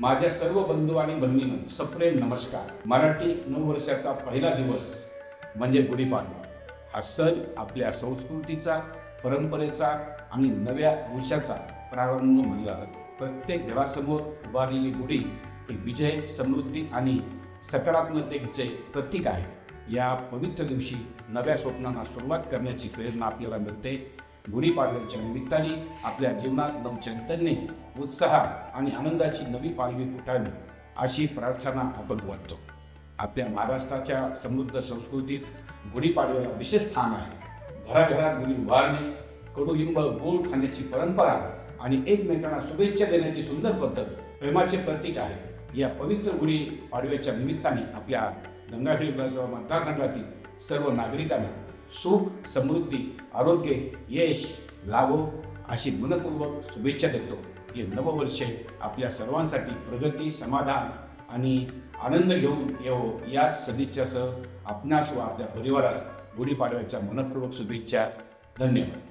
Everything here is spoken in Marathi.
माझ्या सर्व बंधू आणि भगिनींनो सप्रेम नमस्कार। मराठी नववर्षाचा पहिला दिवस म्हणजे गुढीपाडवा। हा सण आपल्या संस्कृतीचा, परंपरेचा आणि नव्या वंशाचा प्रारंभ मानला जातो। प्रत्येक घरासमोर उभारलेली गुढी ही विजय, समृद्धी आणि सकारात्मकतेचे प्रतीक आहे। या पवित्र दिवशी नव्या स्वप्नांना सुरुवात करण्याची प्रेरणा आपल्याला मिळते। गुढीपाडव्याच्या निमित्ताने आपल्या जीवनात नवचैतन्य, उत्साह आणि आनंदाची नवी पालवी फुटावी अशी प्रार्थना आपण करतो। आपल्या महाराष्ट्राच्या समृद्ध संस्कृतीत गुढीपाडव्याला विशेष स्थान आहे। घराघरात गुढी उभारणे, कडुलिंब गोड खाण्याची परंपरा आणि एकमेकांना शुभेच्छा देण्याची सुंदर पद्धत प्रेमाचे प्रतीक आहे। या पवित्र गुढीपाडव्याच्या निमित्ताने आपल्या गंगाखेड विधानसभा मतदारसंघातील सर्व नागरिकांना सुख, समृद्धी, आरोग्य, यश लाभो अशी मनपूर्वक शुभेच्छा देतो। हे नववर्ष आपल्या सर्वांसाठी प्रगती, समाधान आणि आनंद घेऊन येवो याच सदिच्छासह आपणास व आपल्या परिवारास गुढीपाडव्याच्या मनपूर्वक शुभेच्छा। धन्यवाद।